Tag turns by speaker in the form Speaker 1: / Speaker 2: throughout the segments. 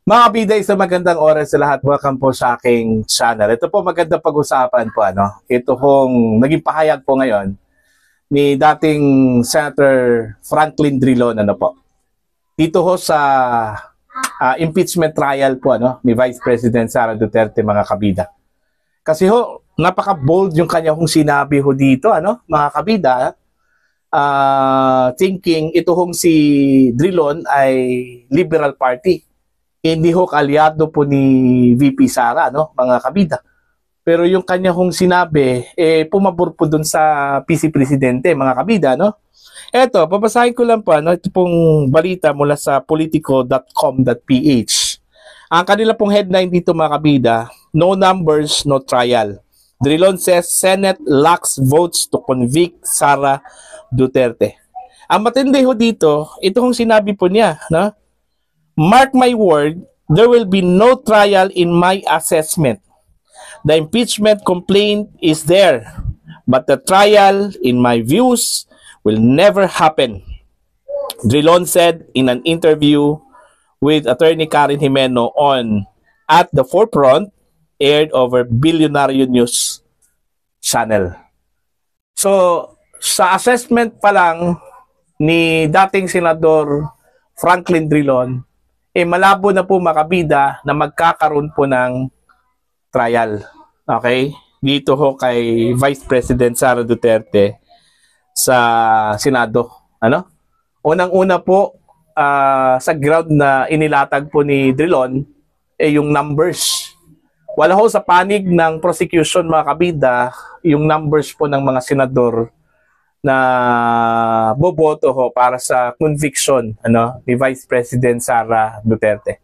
Speaker 1: Mga kabiday, sa magandang oras sa lahat, welcome po sa aking channel. Ito po magandang pag-usapan po. Ito pong naging pahayag po ngayon ni dating Senator Franklin Drilon dito ho sa impeachment trial po ni Vice President Sara Duterte, mga kabida. Kasi ho, napaka-bold yung kanya hong sinabi ho dito, mga kabida, thinking ito hong si Drilon ay Liberal Party. Hindi ho kalyado po ni VP Sara, mga kabida. Pero yung kanya hong sinabi, pumabor po dun sa PC Presidente, mga kabida, Eto, babasahin ko lang po, ito pong balita mula sa politico.com.ph. Ang kanila pong headline dito, mga kabida, no numbers, no trial. Drilon says Senate lacks votes to convict Sara Duterte. Ang matindi ho dito, ito hong sinabi po niya, Mark my word, there will be no trial in my assessment. The impeachment complaint is there, but the trial, in my views, will never happen. Drilon said in an interview with Attorney Karen Jimeno on At the Forefront, aired over Billionario News Channel. So, sa assessment pa lang ni dating Senador Franklin Drilon, malabo na po, makabida, na magkakaroon po ng trial. Okay? Dito ho kay Vice President Sara Duterte sa Senado. Unang-una po, sa ground na inilatag po ni Drilon, yung numbers. Wala ho sa panig ng prosecution, mga kabida, yung numbers po ng mga senador na boboto ho para sa conviction ni Vice President Sara Duterte.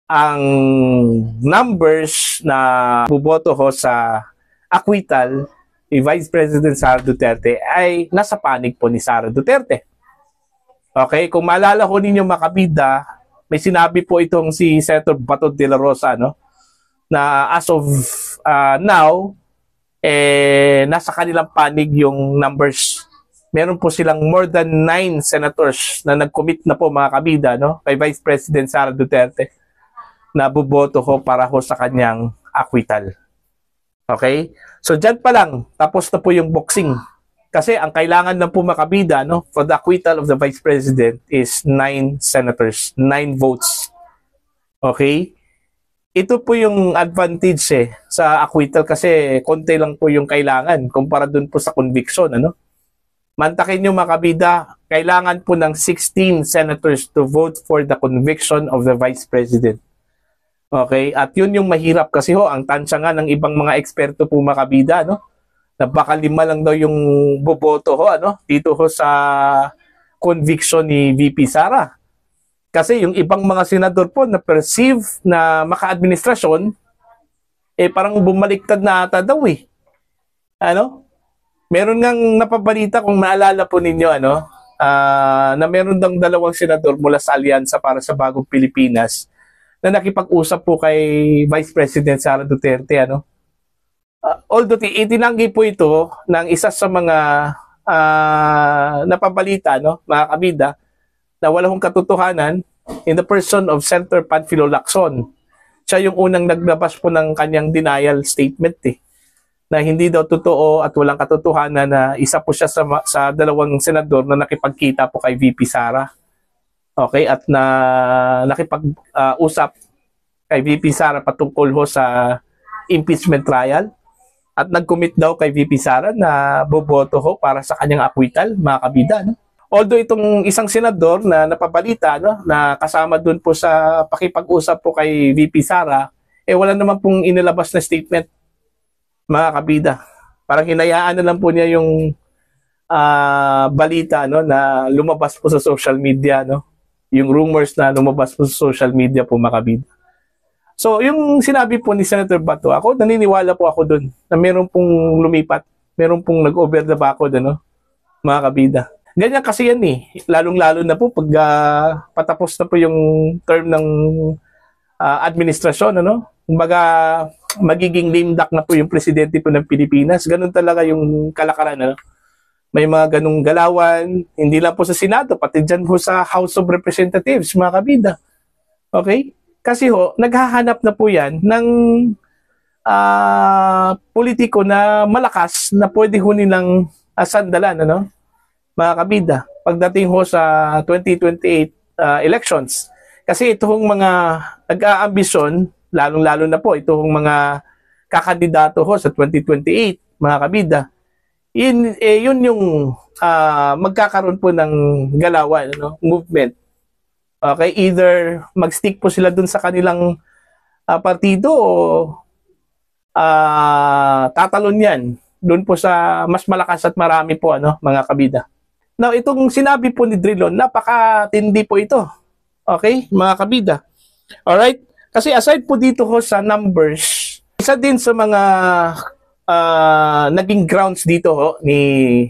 Speaker 1: Ang numbers na boboto ho sa acquittal ni Vice President Sara Duterte ay nasa panig po ni Sara Duterte. Okay, kung maalala ho ninyo, mga kabida, may sinabi po itong si Senator Bato de la Rosa na as of now, nasa kanilang panig yung numbers. Meron po silang more than 9 senators na nag-commit na po, mga kabida, kay Vice President Sara Duterte na buboto ho para ho sa kanyang acquittal. Okay? So dyan pa lang, tapos na po yung boxing. Kasi ang kailangan na po, mga kabida, for the acquittal of the Vice President is 9 senators, 9 votes. Okay? Ito po yung advantage sa acquittal kasi konti lang po yung kailangan kumpara dun po sa conviction. Mantakin nyo, mga kabida, kailangan po ng 16 senators to vote for the conviction of the Vice President. Okay? At yun yung mahirap kasi ho, ang tansya nga ng ibang mga eksperto po, mga kabida, na baka 5 lang daw yung boboto ho, dito ho sa conviction ni VP Sara. Kasi yung ibang mga senador po na perceive na maka-administrasyon, parang bumaliktad na ata daw . Meron ngang napabalita, kung naalala po ninyo, na meron dang 2 senador mula sa Alyansa para sa Bagong Pilipinas na nakipag-usap po kay Vice President Sara Duterte. Although itinanggi po ito ng isa sa mga napabalita, mga kabida, na wala hong katotohanan in the person of Senator Panfilo Lacson. Siya yung unang naglabas po ng kanyang denial statement na hindi daw totoo at walang katotohanan na isa po siya sa 2 senador na nakipagkita po kay VP Sara. Okay, at na nakipag-usap kay VP Sara patungkol ho sa impeachment trial at nag-commit daw kay VP Sara na boboto ho para sa kanyang acquittal, mga kabida. Although itong isang senador na napabalita, na kasama dun po sa pakipag-usap po kay VP Sara, wala naman pong inilabas na statement, mga kabida. Parang hinayaan na lang po niya yung balita na lumabas po sa social media, yung rumors na lumabas po sa social media po, mga kabida. So, yung sinabi po ni Senator Bato, ako, naniniwala po ako dun na meron pong lumipat, meron pong nag-over the backod, mga kabida. Ganyan kasi yan lalong-lalo na po pag patapos na po yung term ng administrasyon, Kumbaga, magiging lame duck na po yung presidente po ng Pilipinas. Ganun talaga yung kalakaran, May mga ganung galawan, hindi lang po sa Senado, pati dyan po sa House of Representatives, mga kabida. Okay? Kasi naghahanap na po yan ng politiko na malakas na pwede nilang sandalan, ano, mga kabida, pagdating sa 2028 elections. Kasi itong mga nag-aambisyon, lalong-lalo na po itong mga kakandidato sa 2028, mga kabida, yun yung magkakaroon po ng galawan, ano, movement. Okay, either mag-stick po sila dun sa kanilang partido o tatalon yan dun po sa mas malakas at marami po, ano, mga kabida. Now, itong sinabi po ni Drilon, napakatindi po ito. Okay, mga kabida. Alright? Kasi aside po dito sa numbers, isa din sa mga naging grounds dito ni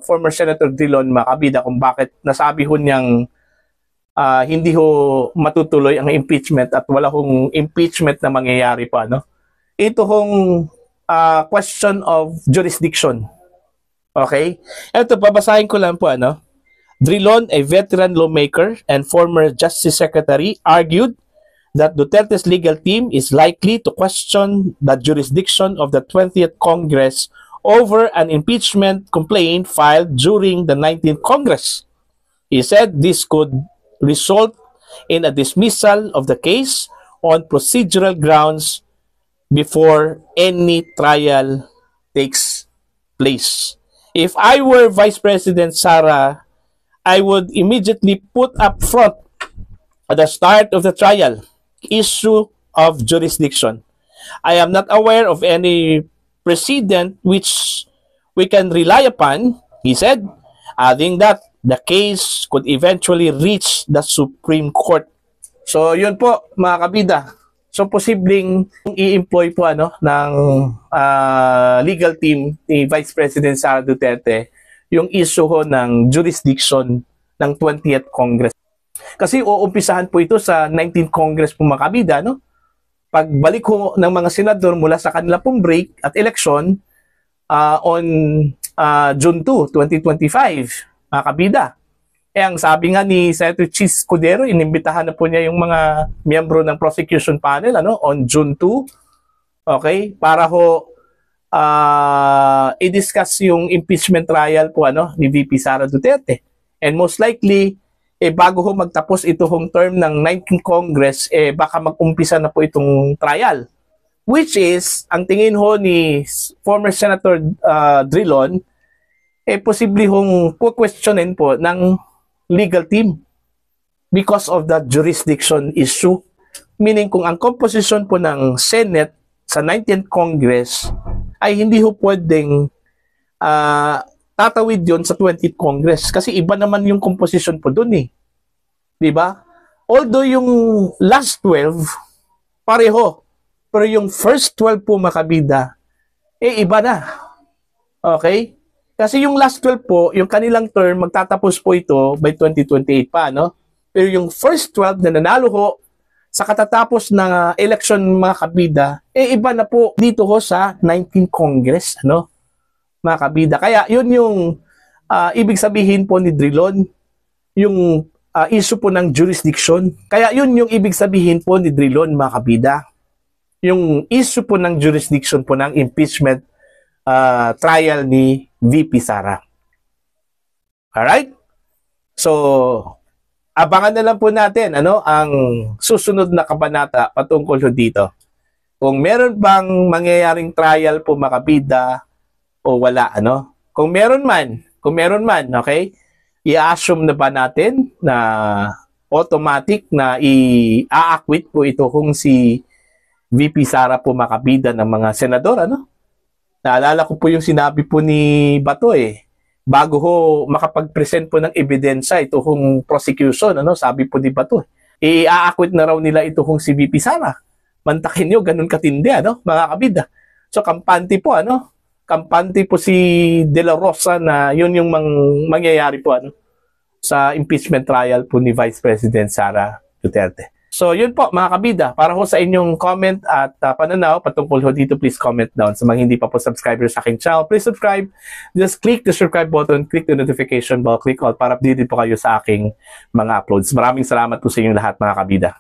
Speaker 1: former Senator Drilon, mga kabida, kung bakit nasabi niyang hindi matutuloy ang impeachment at wala impeachment na mangyayari pa, no? Ito question of jurisdiction. Okay? Ito, babasahin ko lang po, ano? Drilon, a veteran lawmaker and former Justice Secretary, argued that Duterte's legal team is likely to question the jurisdiction of the 20th Congress over an impeachment complaint filed during the 19th Congress. He said this could result in a dismissal of the case on procedural grounds before any trial takes place. If I were Vice President Sara, I would immediately put up front at the start of the trial issue of jurisdiction. I am not aware of any precedent which we can rely upon, he said, adding that the case could eventually reach the Supreme Court. So, yun po, mga kabida. So, posibleng i-employ po, ano, ng legal team ni Vice President Sara Duterte yung issue ng jurisdiction ng 20th Congress. Kasi uumpisahan po ito sa 19th Congress po, mga kabida, no? Pagbalik ng mga senador mula sa kanila pong break at election on June 2, 2025, mga kabida. Ang sabi nga ni Senator Chis Escudero, inimbitahan na po niya yung mga miyembro ng prosecution panel, ano, on June 2, okay, para i-discuss yung impeachment trial po, ano, ni VP Sara Duterte. And most likely, bago magtapos itong term ng 19th Congress, baka mag-umpisa na po itong trial. Which is, ang tingin ni former Senator Drilon, posible questionin po ng legal team because of the jurisdiction issue. Meaning kung ang composition po ng Senate sa 19th Congress ay hindi pwedeng tatawid yon sa 20th Congress kasi iba naman yung composition po dun eh. Diba? Although yung last 12 pareho, pero yung first 12 po, makabida, iba na. Okay? Kasi yung last 12 po, yung kanilang term, magtatapos po ito by 2028 pa, no? Pero yung first 12 na nanalo sa katatapos ng election, mga kabida, iba na po dito sa 19th Congress, ano? Mga kabida. Kaya yun yung ibig sabihin po ni Drilon, yung issue po ng jurisdiction. Kaya yun yung ibig sabihin po ni Drilon, mga kabida. Yung issue po ng jurisdiction po ng impeachment trial ni VP Sara. Alright? So, abangan na lang po natin ang susunod na kabanata patungkol dito. Kung meron bang mangyayaring trial po, makabida o wala, Kung meron man, okay? I-assume na ba natin na automatic na i-acquit po ito kung si VP Sara po, makabida ng mga senador, Naalala ko po yung sinabi po ni Bato bago makapag-present po ng ebidensya ito kung prosecution, sabi po ni Bato, i-acquit na raw nila ito kung si VP Sara. Mantakin nyo, ganun katindi, mga kabida. So, kampante po, kampante po si De La Rosa na yun yung mangyayari po, sa impeachment trial po ni Vice President Sara Duterte. So, yun po, mga kabida. Para sa inyong comment at pananaw patungkol dito, please comment down. Sa mga hindi pa po subscribers sa aking channel, please subscribe. Just click the subscribe button, click the notification bell, click all para updated po kayo sa aking mga uploads. Maraming salamat po sa inyong lahat, mga kabida.